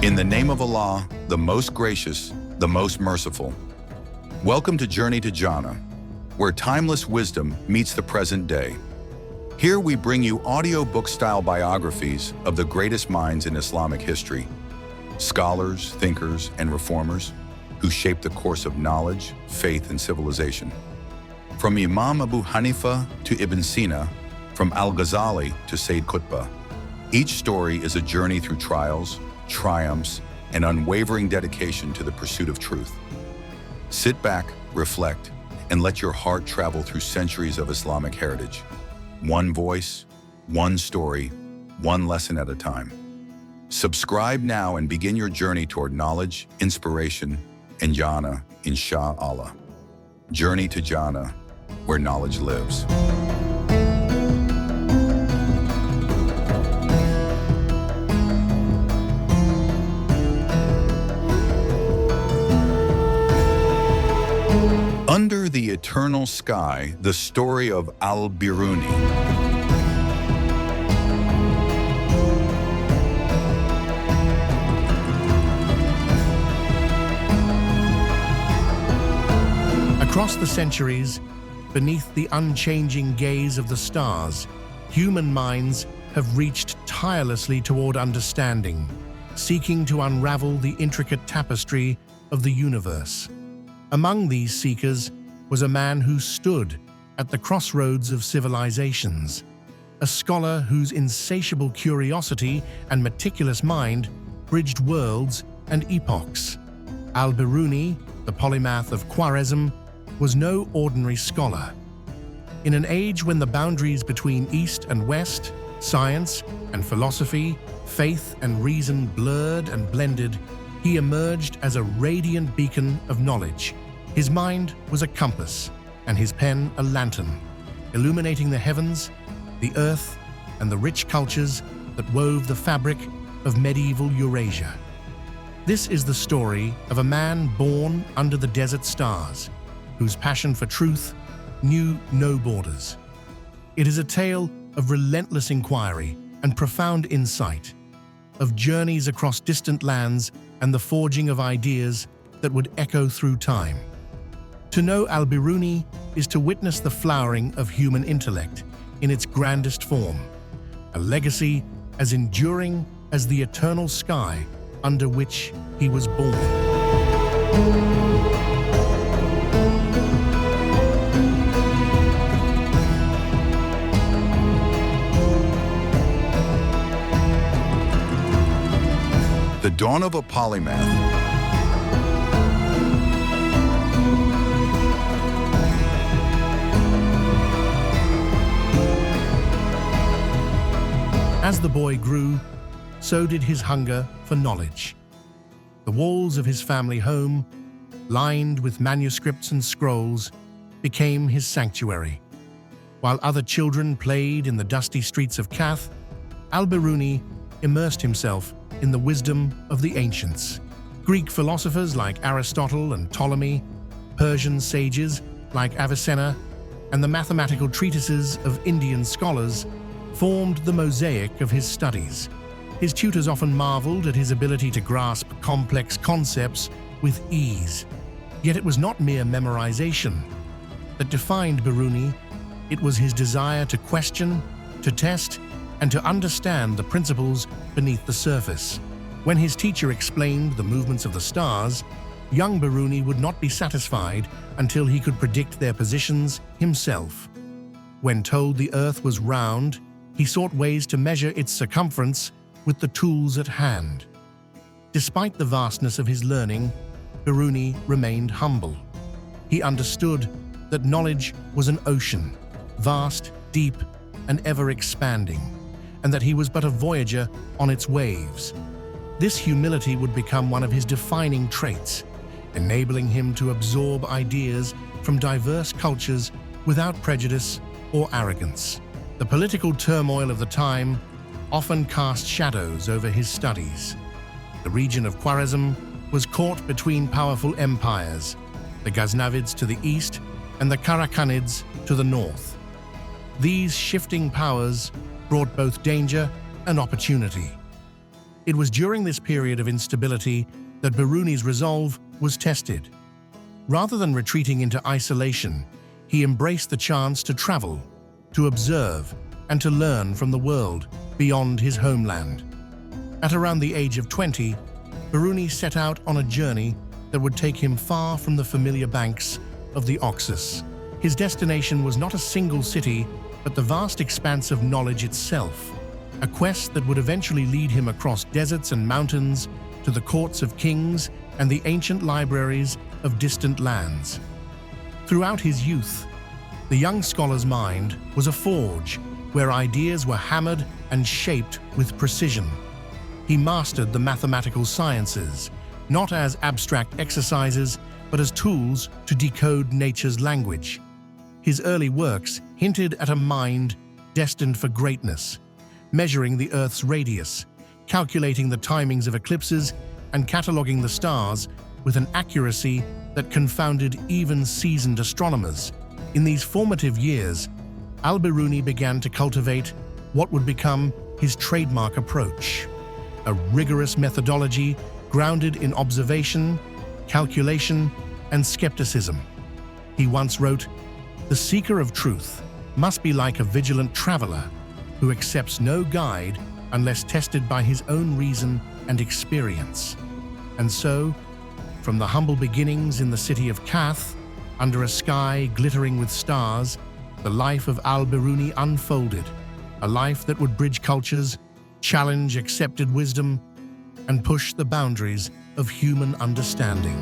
In the name of Allah, the most gracious, the most merciful. Welcome to Journey to Jannah, where timeless wisdom meets the present day. Here we bring you audiobook-style biographies of the greatest minds in Islamic history, scholars, thinkers, and reformers who shaped the course of knowledge, faith, and civilization. From Imam Abu Hanifa to Ibn Sina, from Al-Ghazali to Sayyid Qutb, each story is a journey through trials, triumphs, and unwavering dedication to the pursuit of truth. Sit back, reflect, and let your heart travel through centuries of Islamic heritage. One voice, one story, one lesson at a time. Subscribe now and begin your journey toward knowledge, inspiration, and Jannah, Insha'Allah. Journey to Jannah, where knowledge lives. Under the Eternal Sky, the Story of Al-Biruni. Across the centuries, beneath the unchanging gaze of the stars, human minds have reached tirelessly toward understanding, seeking to unravel the intricate tapestry of the universe. Among these seekers was a man who stood at the crossroads of civilizations, a scholar whose insatiable curiosity and meticulous mind bridged worlds and epochs. Al-Biruni, the polymath of Khwarazm, was no ordinary scholar. In an age when the boundaries between East and West, science and philosophy, faith and reason blurred and blended, he emerged as a radiant beacon of knowledge. His mind was a compass, and his pen a lantern, illuminating the heavens, the earth, and the rich cultures that wove the fabric of medieval Eurasia. This is the story of a man born under the desert stars, whose passion for truth knew no borders. It is a tale of relentless inquiry and profound insight, of journeys across distant lands and the forging of ideas that would echo through time. To know Al-Biruni is to witness the flowering of human intellect in its grandest form, a legacy as enduring as the eternal sky under which he was born. The dawn of a polymath. As the boy grew, so did his hunger for knowledge. The walls of his family home, lined with manuscripts and scrolls, became his sanctuary. While other children played in the dusty streets of Kath, Al-Biruni immersed himself in the wisdom of the ancients. Greek philosophers like Aristotle and Ptolemy, Persian sages like Avicenna, and the mathematical treatises of Indian scholars formed the mosaic of his studies. His tutors often marveled at his ability to grasp complex concepts with ease. Yet it was not mere memorization that defined Biruni. It was his desire to question, to test, and to understand the principles beneath the surface. When his teacher explained the movements of the stars, young Biruni would not be satisfied until he could predict their positions himself. When told the earth was round, he sought ways to measure its circumference with the tools at hand. Despite the vastness of his learning, Biruni remained humble. He understood that knowledge was an ocean, vast, deep, and ever-expanding, and that he was but a voyager on its waves. This humility would become one of his defining traits, enabling him to absorb ideas from diverse cultures without prejudice or arrogance. The political turmoil of the time often cast shadows over his studies. The region of Khwarazm was caught between powerful empires, the Ghaznavids to the east and the Karakanids to the north. These shifting powers brought both danger and opportunity. It was during this period of instability that Biruni's resolve was tested. Rather than retreating into isolation, he embraced the chance to travel, to observe, and to learn from the world beyond his homeland. At around the age of 20, Biruni set out on a journey that would take him far from the familiar banks of the Oxus. His destination was not a single city, but the vast expanse of knowledge itself, a quest that would eventually lead him across deserts and mountains to the courts of kings and the ancient libraries of distant lands. Throughout his youth, the young scholar's mind was a forge where ideas were hammered and shaped with precision. He mastered the mathematical sciences, not as abstract exercises, but as tools to decode nature's language. His early works hinted at a mind destined for greatness, measuring the Earth's radius, calculating the timings of eclipses, and cataloging the stars with an accuracy that confounded even seasoned astronomers. In these formative years, Al-Biruni began to cultivate what would become his trademark approach, a rigorous methodology grounded in observation, calculation, and skepticism. He once wrote, "The seeker of truth must be like a vigilant traveler who accepts no guide unless tested by his own reason and experience." And so, from the humble beginnings in the city of Kath, under a sky glittering with stars, the life of Al-Biruni unfolded, a life that would bridge cultures, challenge accepted wisdom, and push the boundaries of human understanding.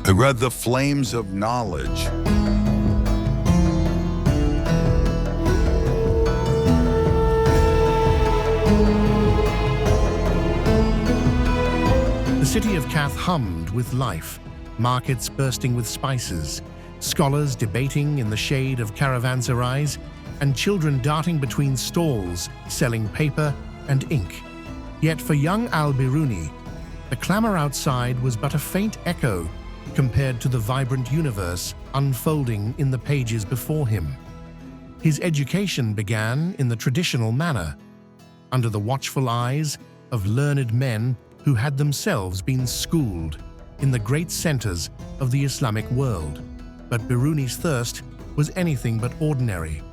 I read the flames of knowledge. The city of Kath hummed with life, markets bursting with spices, scholars debating in the shade of caravanserais, and children darting between stalls selling paper and ink. Yet for young Al-Biruni, the clamor outside was but a faint echo compared to the vibrant universe unfolding in the pages before him. His education began in the traditional manner, under the watchful eyes of learned men who had themselves been schooled in the great centers of the Islamic world. But Biruni's thirst was anything but ordinary.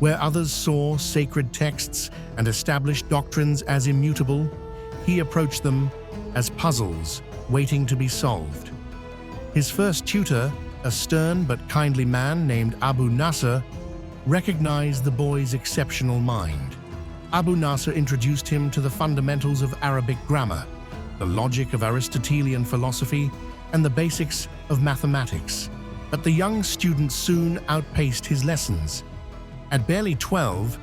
Where others saw sacred texts and established doctrines as immutable, he approached them as puzzles waiting to be solved. His first tutor, a stern but kindly man named Abu Nasr, recognized the boy's exceptional mind. Abu Nasr introduced him to the fundamentals of Arabic grammar, the logic of Aristotelian philosophy, and the basics of mathematics. But the young student soon outpaced his lessons. At barely 12,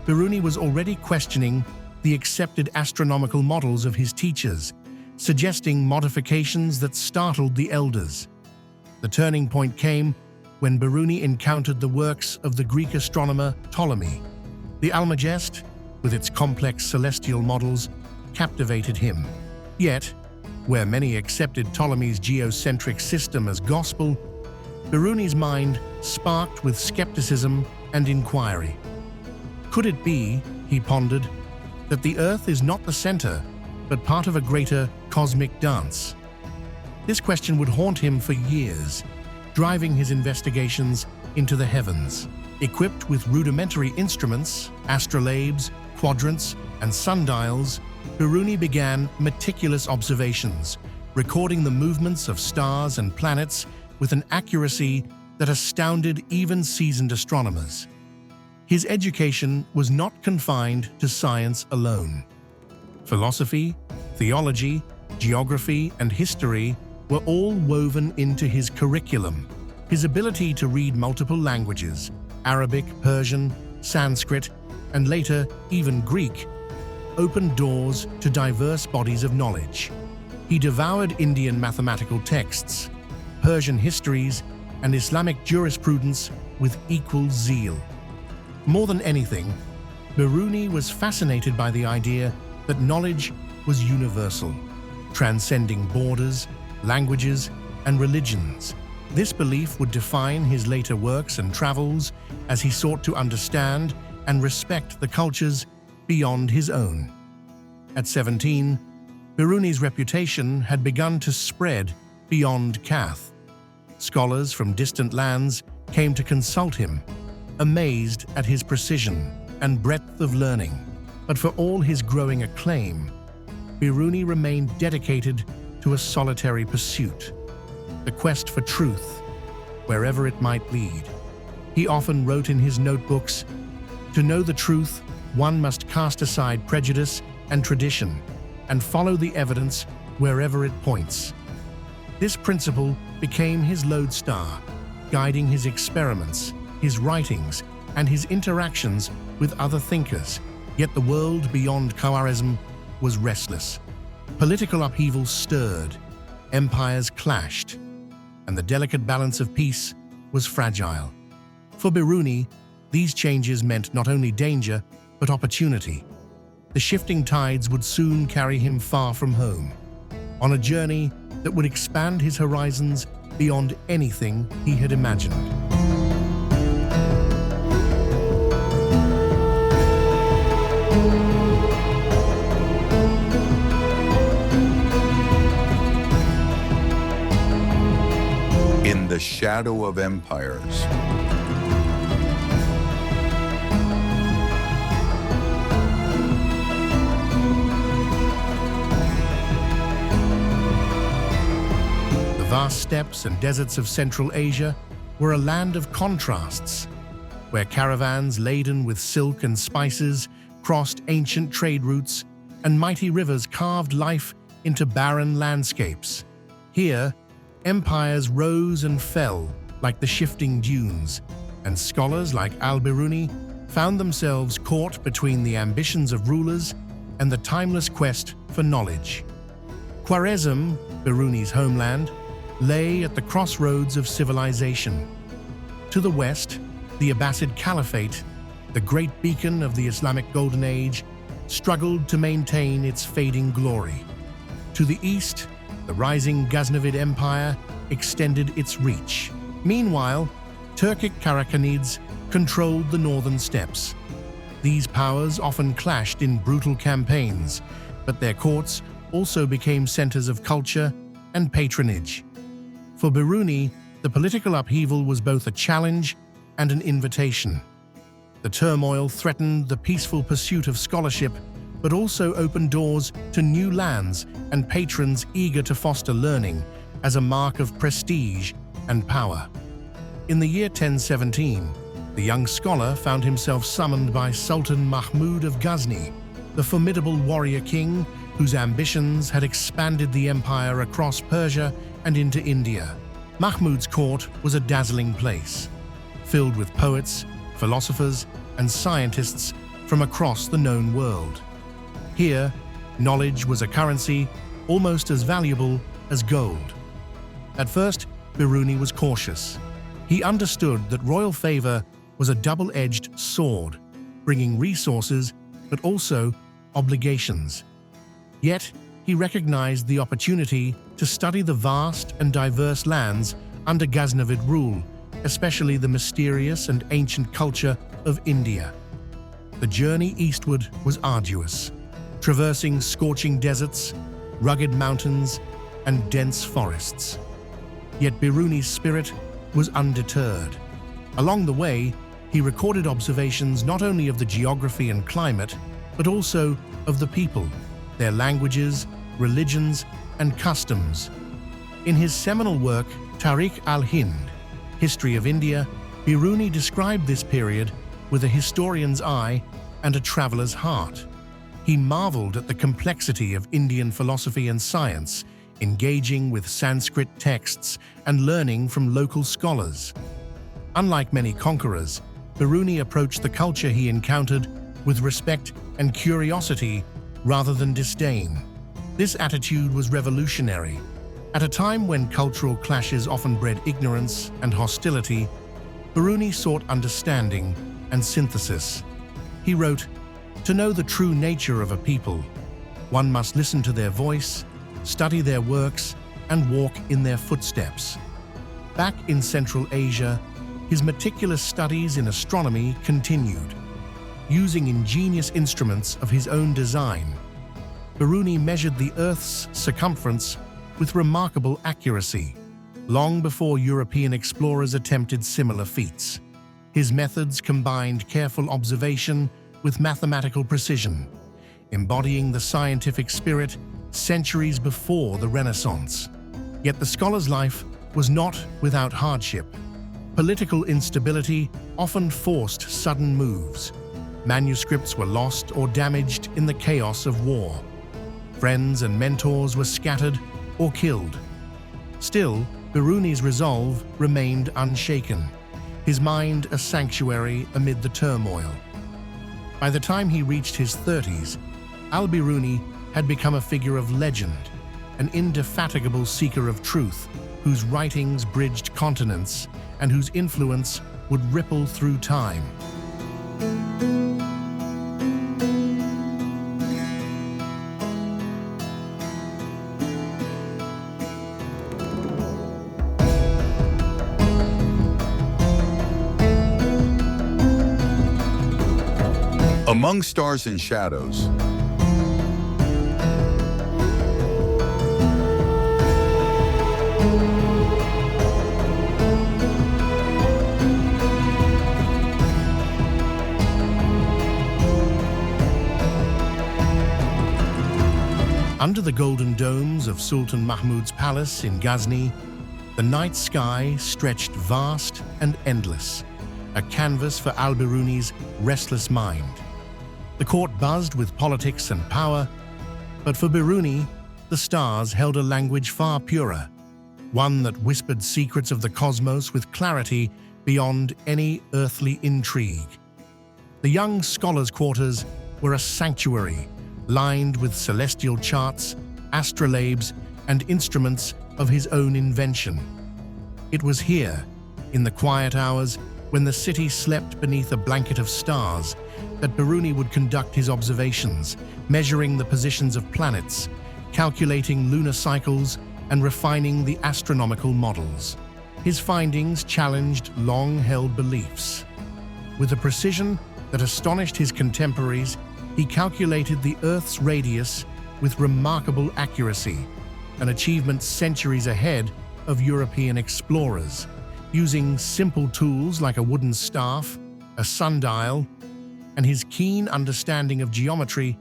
Biruni was already questioning the accepted astronomical models of his teachers, suggesting modifications that startled the elders. The turning point came when Biruni encountered the works of the Greek astronomer Ptolemy. The Almagest, with its complex celestial models, captivated him. Yet, where many accepted Ptolemy's geocentric system as gospel, Biruni's mind sparked with skepticism and inquiry. Could it be, he pondered, that the Earth is not the center, but part of a greater cosmic dance? This question would haunt him for years, driving his investigations into the heavens. Equipped with rudimentary instruments, astrolabes, quadrants, and sundials, Biruni began meticulous observations, recording the movements of stars and planets with an accuracy that astounded even seasoned astronomers. His education was not confined to science alone. Philosophy, theology, geography, and history were all woven into his curriculum. His ability to read multiple languages, Arabic, Persian, Sanskrit, and later even Greek, opened doors to diverse bodies of knowledge. He devoured Indian mathematical texts, Persian histories, and Islamic jurisprudence with equal zeal. More than anything, Biruni was fascinated by the idea that knowledge was universal, transcending borders, languages, and religions. This belief would define his later works and travels as he sought to understand and respect the cultures beyond his own. At 17, Biruni's reputation had begun to spread beyond Kath. Scholars from distant lands came to consult him, amazed at his precision and breadth of learning. But for all his growing acclaim, Biruni remained dedicated to a solitary pursuit, the quest for truth, wherever it might lead. He often wrote in his notebooks, "To know the truth, one must cast aside prejudice and tradition and follow the evidence wherever it points." This principle became his lodestar, guiding his experiments, his writings, and his interactions with other thinkers. Yet the world beyond Khwarazm was restless. Political upheaval stirred, empires clashed, and the delicate balance of peace was fragile. For Biruni, these changes meant not only danger, but opportunity. The shifting tides would soon carry him far from home, on a journey that would expand his horizons beyond anything he had imagined. In the shadow of empires. The vast steppes and deserts of Central Asia were a land of contrasts, where caravans laden with silk and spices crossed ancient trade routes and mighty rivers carved life into barren landscapes. Here, empires rose and fell like the shifting dunes, and scholars like Al-Biruni found themselves caught between the ambitions of rulers and the timeless quest for knowledge. Khwarazm, Biruni's homeland, lay at the crossroads of civilization. To the west, the Abbasid Caliphate, the great beacon of the Islamic Golden Age, struggled to maintain its fading glory. To the east, the rising Ghaznavid Empire extended its reach. Meanwhile, Turkic Karakhanids controlled the northern steppes. These powers often clashed in brutal campaigns, but their courts also became centers of culture and patronage. For Biruni, the political upheaval was both a challenge and an invitation. The turmoil threatened the peaceful pursuit of scholarship, but also opened doors to new lands and patrons eager to foster learning as a mark of prestige and power. In the year 1017, the young scholar found himself summoned by Sultan Mahmud of Ghazni, the formidable warrior king whose ambitions had expanded the empire across Persia and into India. Mahmud's court was a dazzling place, filled with poets, philosophers, and scientists from across the known world. Here, knowledge was a currency almost as valuable as gold. At first, Biruni was cautious. He understood that royal favor was a double-edged sword, bringing resources but also obligations. Yet, he recognized the opportunity to study the vast and diverse lands under Ghaznavid rule, especially the mysterious and ancient culture of India. The journey eastward was arduous, traversing scorching deserts, rugged mountains, and dense forests. Yet Biruni's spirit was undeterred. Along the way, he recorded observations not only of the geography and climate, but also of the people, their languages, religions, and customs. In his seminal work, Tarikh al-Hind, History of India, Biruni described this period with a historian's eye and a traveler's heart. He marveled at the complexity of Indian philosophy and science, engaging with Sanskrit texts and learning from local scholars. Unlike many conquerors, Biruni approached the culture he encountered with respect and curiosity rather than disdain. This attitude was revolutionary. At a time when cultural clashes often bred ignorance and hostility, Biruni sought understanding and synthesis. He wrote, "To know the true nature of a people, one must listen to their voice, study their works, and walk in their footsteps." Back in Central Asia, his meticulous studies in astronomy continued. Using ingenious instruments of his own design, Biruni measured the Earth's circumference with remarkable accuracy, long before European explorers attempted similar feats. His methods combined careful observation with mathematical precision, embodying the scientific spirit centuries before the Renaissance. Yet the scholar's life was not without hardship. Political instability often forced sudden moves. Manuscripts were lost or damaged in the chaos of war. Friends and mentors were scattered or killed. Still, Biruni's resolve remained unshaken, his mind a sanctuary amid the turmoil. By the time he reached his 30s, Al-Biruni had become a figure of legend, an indefatigable seeker of truth whose writings bridged continents and whose influence would ripple through time. Among Stars and Shadows. Under the golden domes of Sultan Mahmud's palace in Ghazni, the night sky stretched vast and endless, a canvas for Al-Biruni's restless mind. The court buzzed with politics and power, but for Biruni, the stars held a language far purer, one that whispered secrets of the cosmos with clarity beyond any earthly intrigue. The young scholar's quarters were a sanctuary, lined with celestial charts, astrolabes, and instruments of his own invention. It was here, in the quiet hours, when the city slept beneath a blanket of stars, that Biruni would conduct his observations, measuring the positions of planets, calculating lunar cycles, and refining the astronomical models. His findings challenged long-held beliefs. With a precision that astonished his contemporaries, he calculated the Earth's radius with remarkable accuracy, an achievement centuries ahead of European explorers. Using simple tools like a wooden staff, a sundial, and his keen understanding of geometry,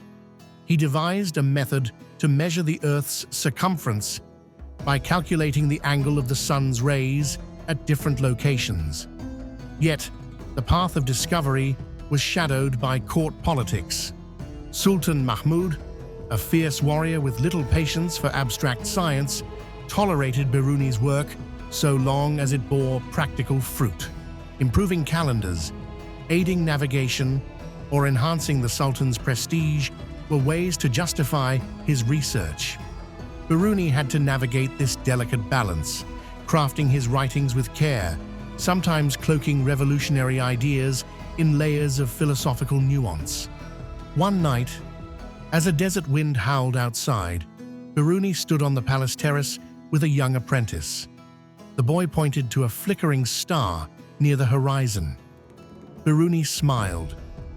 he devised a method to measure the Earth's circumference by calculating the angle of the sun's rays at different locations. Yet, the path of discovery was shadowed by court politics. Sultan Mahmud, a fierce warrior with little patience for abstract science, tolerated Biruni's work so long as it bore practical fruit. Improving calendars, aiding navigation, or enhancing the Sultan's prestige were ways to justify his research. Biruni had to navigate this delicate balance, crafting his writings with care, sometimes cloaking revolutionary ideas in layers of philosophical nuance. One night, as a desert wind howled outside, Biruni stood on the palace terrace with a young apprentice. The boy pointed to a flickering star near the horizon. Biruni smiled,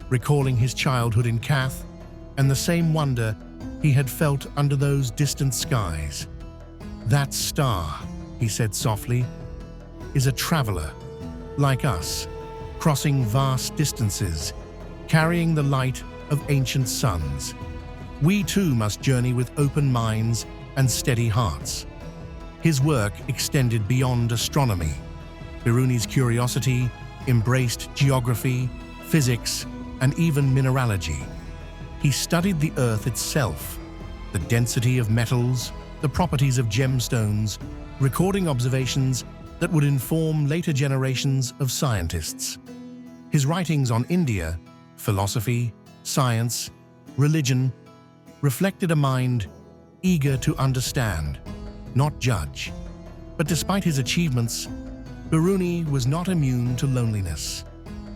recalling his childhood in Kath and the same wonder he had felt under those distant skies. "That star," he said softly, "is a traveler, like us, crossing vast distances, carrying the light of ancient suns. We too must journey with open minds and steady hearts." His work extended beyond astronomy. Biruni's curiosity embraced geography, physics, and even mineralogy. He studied the Earth itself, the density of metals, the properties of gemstones, recording observations that would inform later generations of scientists. His writings on India, philosophy, science, religion, reflected a mind eager to understand, not judge. But despite his achievements, Biruni was not immune to loneliness.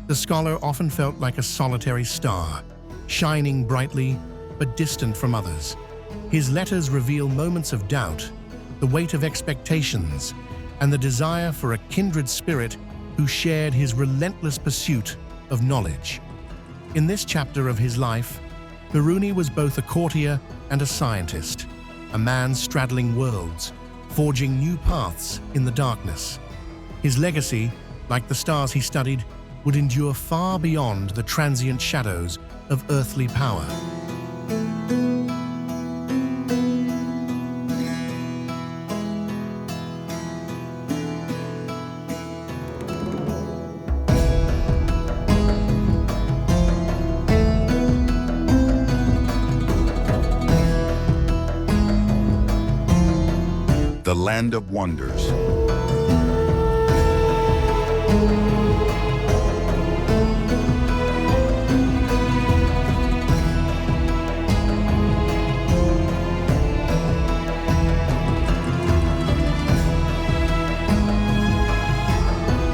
The scholar often felt like a solitary star, shining brightly but distant from others. His letters reveal moments of doubt, the weight of expectations, and the desire for a kindred spirit who shared his relentless pursuit of knowledge. In this chapter of his life, Biruni was both a courtier and a scientist, a man straddling worlds, forging new paths in the darkness. His legacy, like the stars he studied, would endure far beyond the transient shadows of earthly power. The land of wonders.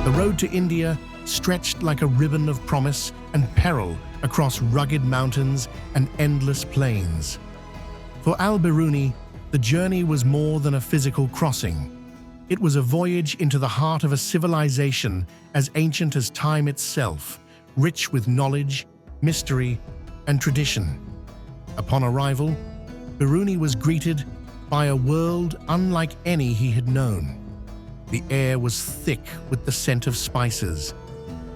The road to India stretched like a ribbon of promise and peril across rugged mountains and endless plains. For Al-Biruni, the journey was more than a physical crossing. It was a voyage into the heart of a civilization as ancient as time itself, rich with knowledge, mystery, and tradition. Upon arrival, Biruni was greeted by a world unlike any he had known. The air was thick with the scent of spices,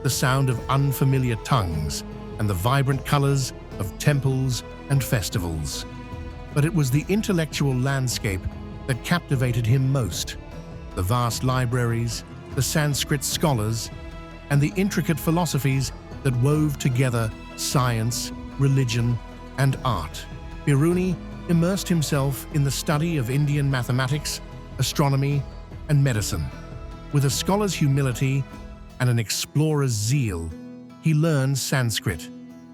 the sound of unfamiliar tongues, and the vibrant colors of temples and festivals. But it was the intellectual landscape that captivated him most. The vast libraries, the Sanskrit scholars, and the intricate philosophies that wove together science, religion, and art. Biruni immersed himself in the study of Indian mathematics, astronomy, and medicine. With a scholar's humility and an explorer's zeal, he learned Sanskrit,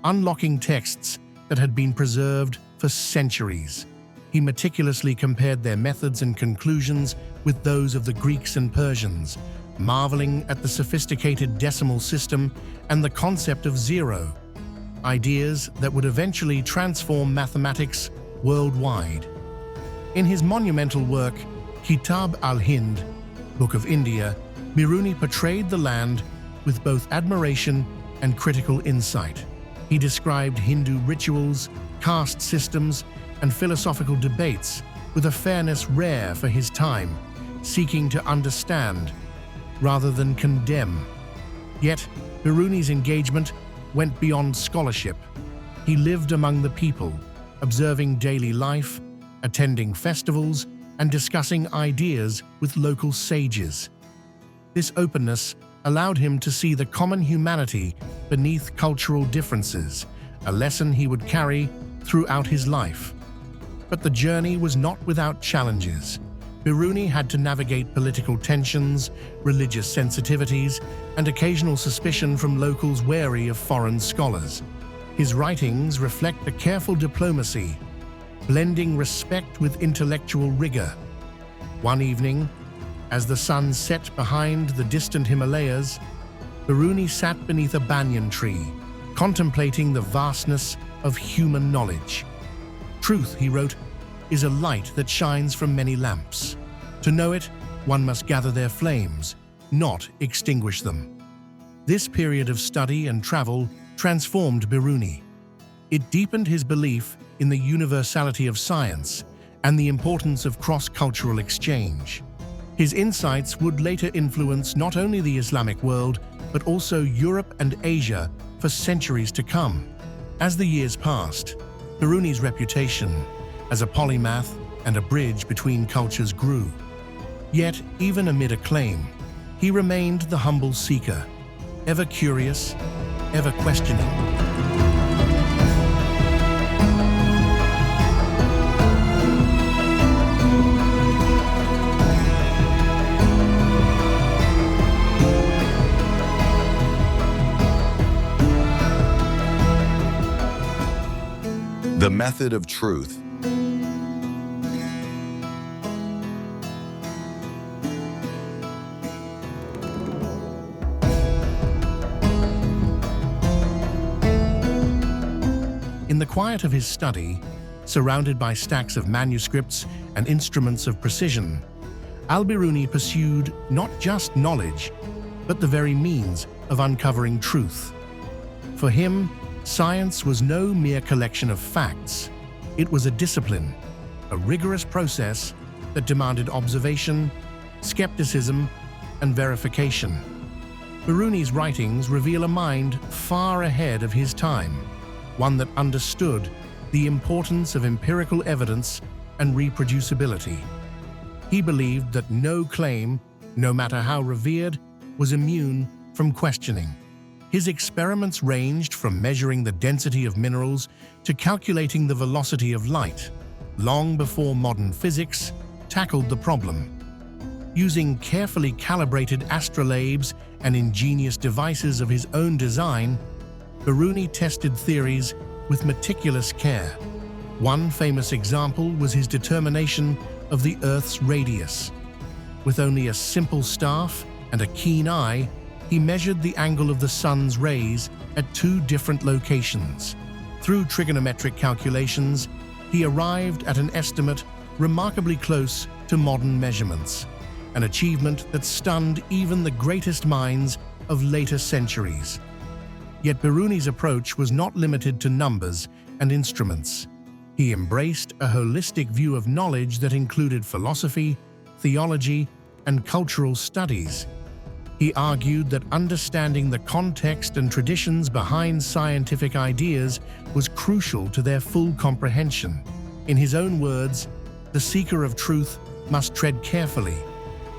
unlocking texts that had been preserved for centuries. He meticulously compared their methods and conclusions with those of the Greeks and Persians, marveling at the sophisticated decimal system and the concept of zero, ideas that would eventually transform mathematics worldwide. In his monumental work, Kitab al-Hind, Book of India, Biruni portrayed the land with both admiration and critical insight. He described Hindu rituals, caste systems, and philosophical debates with a fairness rare for his time, seeking to understand rather than condemn. Yet, Biruni's engagement went beyond scholarship. He lived among the people, observing daily life, attending festivals, and discussing ideas with local sages. This openness allowed him to see the common humanity beneath cultural differences, a lesson he would carry throughout his life. But the journey was not without challenges. Biruni had to navigate political tensions, religious sensitivities, and occasional suspicion from locals wary of foreign scholars. His writings reflect a careful diplomacy, blending respect with intellectual rigor. One evening, as the sun set behind the distant Himalayas, Biruni sat beneath a banyan tree, contemplating the vastness of human knowledge. Truth, he wrote, is a light that shines from many lamps. To know it, one must gather their flames, not extinguish them. This period of study and travel transformed Biruni. It deepened his belief in the universality of science and the importance of cross-cultural exchange. His insights would later influence not only the Islamic world, but also Europe and Asia for centuries to come. As the years passed, Biruni's reputation as a polymath and a bridge between cultures grew. Yet, even amid acclaim, he remained the humble seeker, ever curious, ever questioning. The method of truth. In the quiet of his study, surrounded by stacks of manuscripts and instruments of precision, Al-Biruni pursued not just knowledge, but the very means of uncovering truth. For him, science was no mere collection of facts. It was a discipline, a rigorous process that demanded observation, skepticism, and verification. Biruni's writings reveal a mind far ahead of his time, one that understood the importance of empirical evidence and reproducibility. He believed that no claim, no matter how revered, was immune from questioning. His experiments ranged from measuring the density of minerals to calculating the velocity of light, long before modern physics tackled the problem. Using carefully calibrated astrolabes and ingenious devices of his own design, Biruni tested theories with meticulous care. One famous example was his determination of the Earth's radius. With only a simple staff and a keen eye, he measured the angle of the sun's rays at two different locations. Through trigonometric calculations, he arrived at an estimate remarkably close to modern measurements, an achievement that stunned even the greatest minds of later centuries. Yet Biruni's approach was not limited to numbers and instruments. He embraced a holistic view of knowledge that included philosophy, theology, and cultural studies. He argued that understanding the context and traditions behind scientific ideas was crucial to their full comprehension. In his own words, the seeker of truth must tread carefully,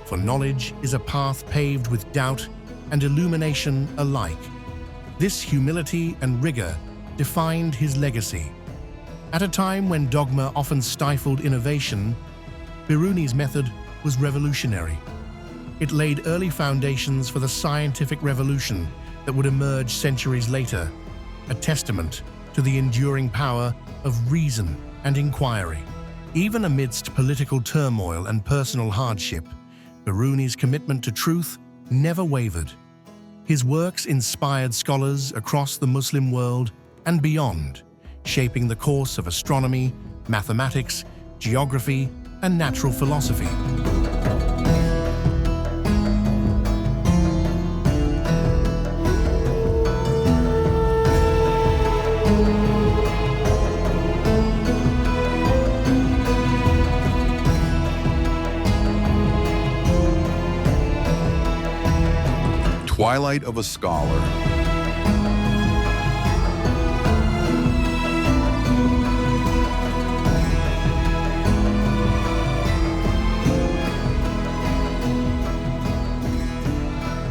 for knowledge is a path paved with doubt and illumination alike. This humility and rigor defined his legacy. At a time when dogma often stifled innovation, Biruni's method was revolutionary. It laid early foundations for the scientific revolution that would emerge centuries later, a testament to the enduring power of reason and inquiry. Even amidst political turmoil and personal hardship, Biruni's commitment to truth never wavered. His works inspired scholars across the Muslim world and beyond, shaping the course of astronomy, mathematics, geography, and natural philosophy. Twilight of a Scholar.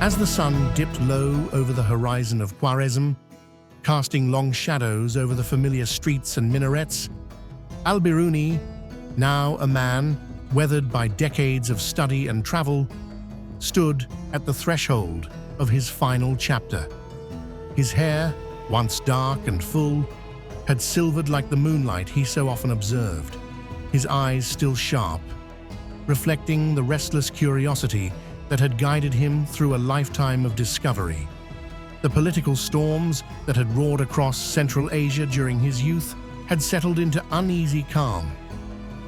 As the sun dipped low over the horizon of Khwarazm, casting long shadows over the familiar streets and minarets, Al-Biruni, now a man weathered by decades of study and travel, stood at the threshold of his final chapter. His hair, once dark and full, had silvered like the moonlight he so often observed, his eyes still sharp, reflecting the restless curiosity that had guided him through a lifetime of discovery. The political storms that had roared across Central Asia during his youth had settled into uneasy calm.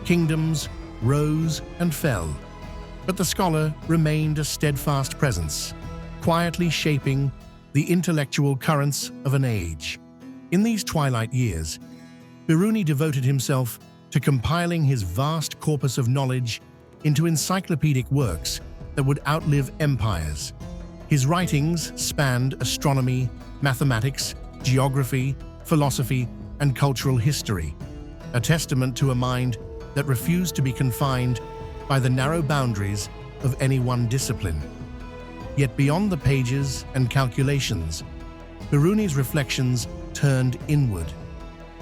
Kingdoms rose and fell, but the scholar remained a steadfast presence, quietly shaping the intellectual currents of an age. In these twilight years, Biruni devoted himself to compiling his vast corpus of knowledge into encyclopedic works that would outlive empires. His writings spanned astronomy, mathematics, geography, philosophy, and cultural history, a testament to a mind that refused to be confined by the narrow boundaries of any one discipline. Yet beyond the pages and calculations, Biruni's reflections turned inward.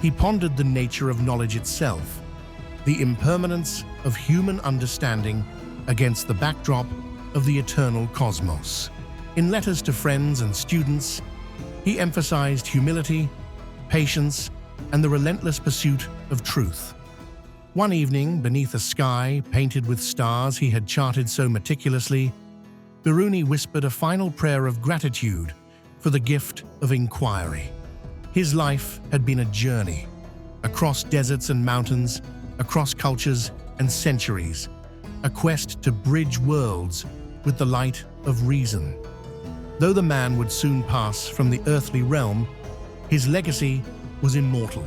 He pondered the nature of knowledge itself, the impermanence of human understanding against the backdrop of the eternal cosmos. In letters to friends and students, he emphasized humility, patience, and the relentless pursuit of truth. One evening, beneath a sky painted with stars he had charted so meticulously, Biruni whispered a final prayer of gratitude for the gift of inquiry. His life had been a journey, across deserts and mountains, across cultures and centuries, a quest to bridge worlds with the light of reason. Though the man would soon pass from the earthly realm, his legacy was immortal.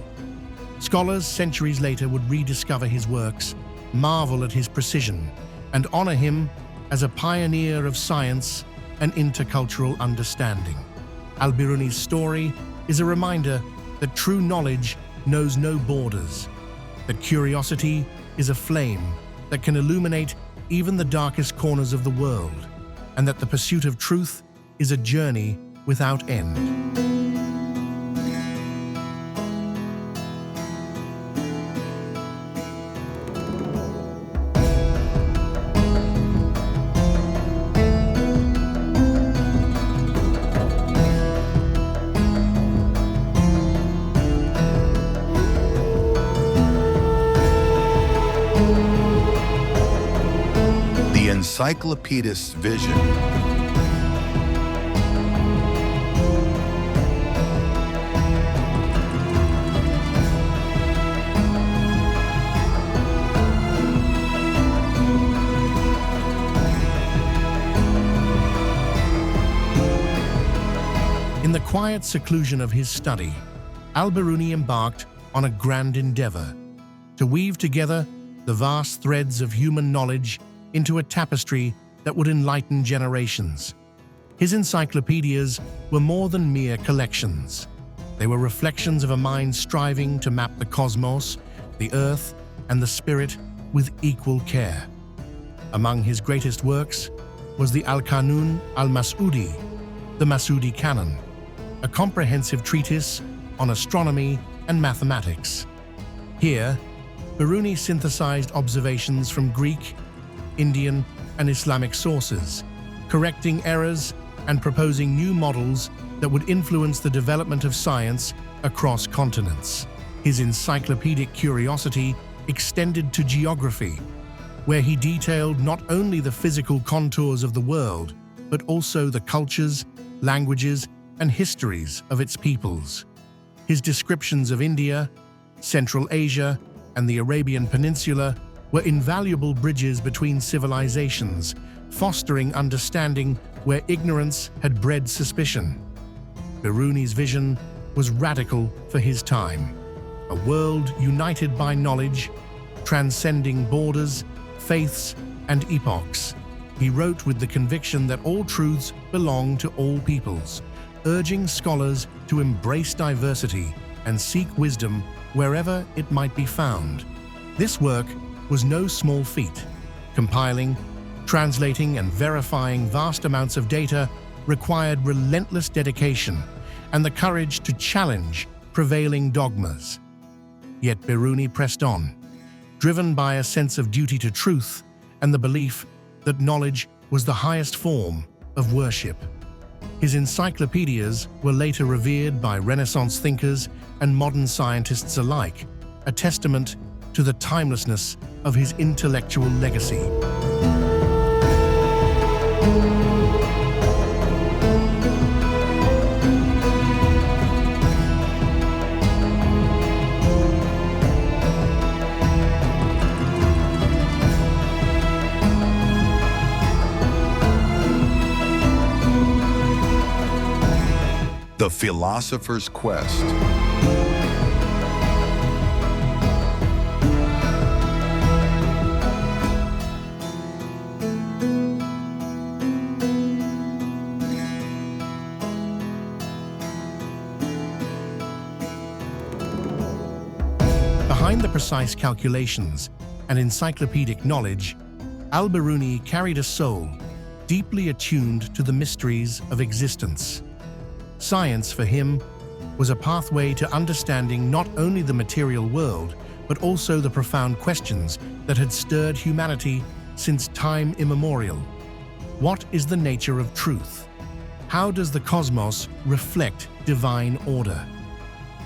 Scholars centuries later would rediscover his works, marvel at his precision, and honor him as a pioneer of science and intercultural understanding. Al-Biruni's story is a reminder that true knowledge knows no borders, that curiosity is a flame that can illuminate even the darkest corners of the world, and that the pursuit of truth is a journey without end. The encyclopedist's vision. In the quiet seclusion of his study, Al-Biruni embarked on a grand endeavor to weave together the vast threads of human knowledge into a tapestry that would enlighten generations. His encyclopedias were more than mere collections. They were reflections of a mind striving to map the cosmos, the earth, and the spirit with equal care. Among his greatest works was the Al-Qanun al-Masudi, the Masudi Canon, a comprehensive treatise on astronomy and mathematics. Here, Biruni synthesized observations from Greek, Indian, and Islamic sources, correcting errors and proposing new models that would influence the development of science across continents. His encyclopedic curiosity extended to geography, where he detailed not only the physical contours of the world, but also the cultures, languages, and histories of its peoples. His descriptions of India, Central Asia, and the Arabian Peninsula were invaluable bridges between civilizations, fostering understanding where ignorance had bred suspicion. Biruni's vision was radical for his time, a world united by knowledge, transcending borders, faiths, and epochs. He wrote with the conviction that all truths belong to all peoples, urging scholars to embrace diversity and seek wisdom wherever it might be found. This work was no small feat. Compiling, translating, and verifying vast amounts of data required relentless dedication and the courage to challenge prevailing dogmas. Yet Biruni pressed on, driven by a sense of duty to truth and the belief that knowledge was the highest form of worship. His encyclopedias were later revered by Renaissance thinkers and modern scientists alike, a testament to the timelessness of his intellectual legacy. The philosopher's quest. Behind the precise calculations and encyclopedic knowledge, Al-Biruni carried a soul deeply attuned to the mysteries of existence. Science, for him, was a pathway to understanding not only the material world, but also the profound questions that had stirred humanity since time immemorial. What is the nature of truth? How does the cosmos reflect divine order?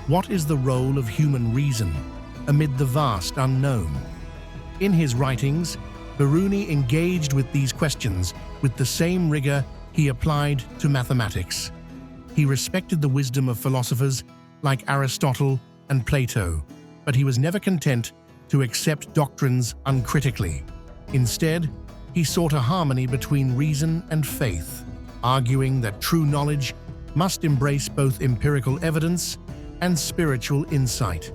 What is the role of human reason amid the vast unknown? In his writings, Biruni engaged with these questions with the same rigor he applied to mathematics. He respected the wisdom of philosophers like Aristotle and Plato, but he was never content to accept doctrines uncritically. Instead, he sought a harmony between reason and faith, arguing that true knowledge must embrace both empirical evidence and spiritual insight.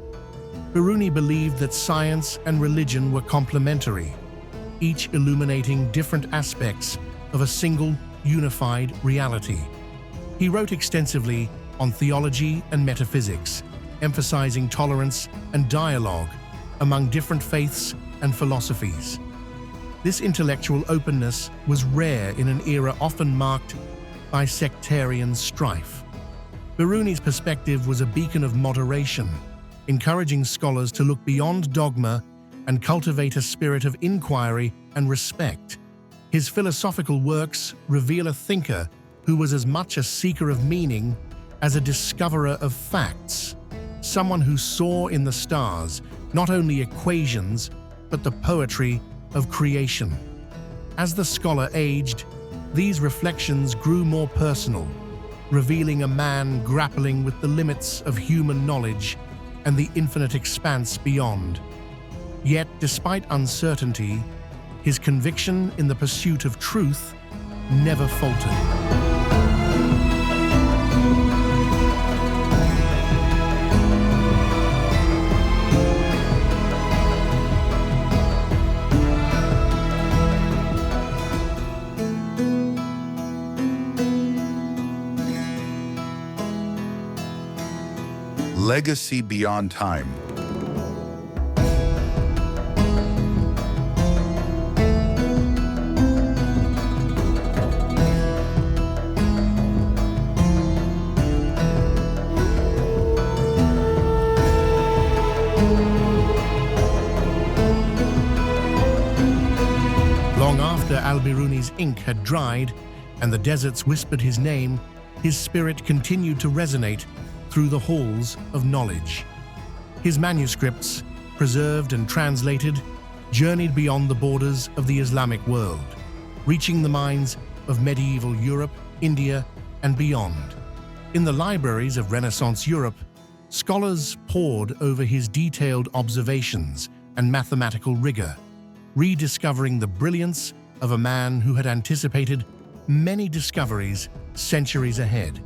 Biruni believed that science and religion were complementary, each illuminating different aspects of a single, unified reality. He wrote extensively on theology and metaphysics, emphasizing tolerance and dialogue among different faiths and philosophies. This intellectual openness was rare in an era often marked by sectarian strife. Biruni's perspective was a beacon of moderation, encouraging scholars to look beyond dogma and cultivate a spirit of inquiry and respect. His philosophical works reveal a thinker who was as much a seeker of meaning as a discoverer of facts, someone who saw in the stars not only equations, but the poetry of creation. As the scholar aged, these reflections grew more personal, revealing a man grappling with the limits of human knowledge and the infinite expanse beyond. Yet, despite uncertainty, his conviction in the pursuit of truth never faltered. Legacy beyond time. Long after Al-Biruni's ink had dried and the deserts whispered his name, his spirit continued to resonate through the halls of knowledge. His manuscripts, preserved and translated, journeyed beyond the borders of the Islamic world, reaching the minds of medieval Europe, India, and beyond. In the libraries of Renaissance Europe, scholars pored over his detailed observations and mathematical rigor, rediscovering the brilliance of a man who had anticipated many discoveries centuries ahead.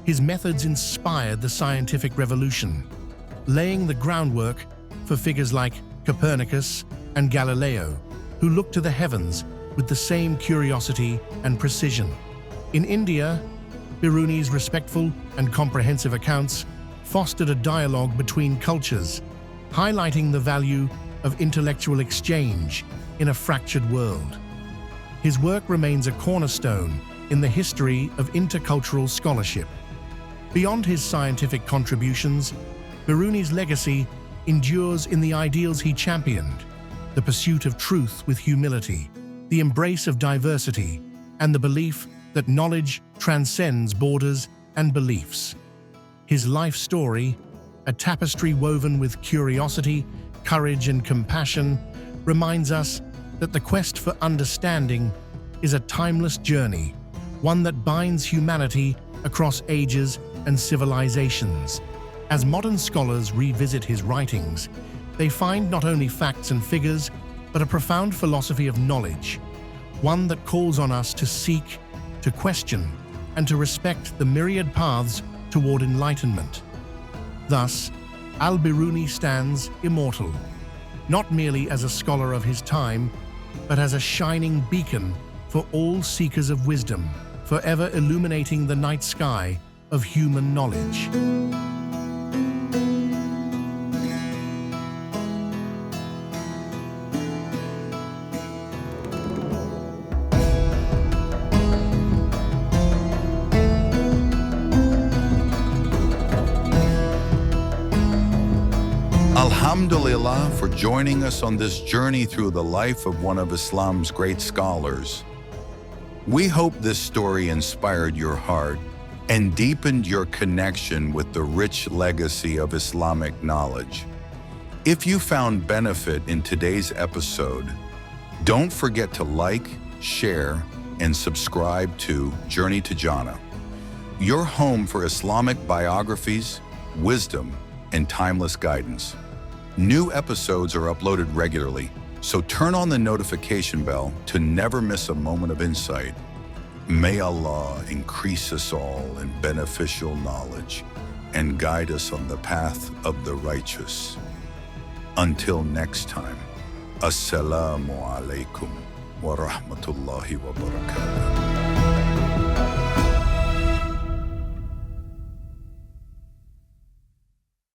His methods inspired the scientific revolution, laying the groundwork for figures like Copernicus and Galileo, who looked to the heavens with the same curiosity and precision. In India, Biruni's respectful and comprehensive accounts fostered a dialogue between cultures, highlighting the value of intellectual exchange in a fractured world. His work remains a cornerstone in the history of intercultural scholarship. Beyond his scientific contributions, Biruni's legacy endures in the ideals he championed: the pursuit of truth with humility, the embrace of diversity, and the belief that knowledge transcends borders and beliefs. His life story, a tapestry woven with curiosity, courage, and compassion, reminds us that the quest for understanding is a timeless journey, one that binds humanity across ages and civilizations. As modern scholars revisit his writings, they find not only facts and figures, but a profound philosophy of knowledge, one that calls on us to seek, to question, and to respect the myriad paths toward enlightenment. Thus, Al-Biruni stands immortal, not merely as a scholar of his time, but as a shining beacon for all seekers of wisdom, forever illuminating the night sky of human knowledge. Alhamdulillah for joining us on this journey through the life of one of Islam's great scholars. We hope this story inspired your heart and deepened your connection with the rich legacy of Islamic knowledge. If you found benefit in today's episode, don't forget to like, share, and subscribe to Journey to Jannah, your home for Islamic biographies, wisdom, and timeless guidance. New episodes are uploaded regularly, So turn on the notification bell to never miss a moment of insight. May Allah increase us all in beneficial knowledge and guide us on the path of the righteous. Until next time, Assalamu alaikum wa rahmatullahi wa barakatuh.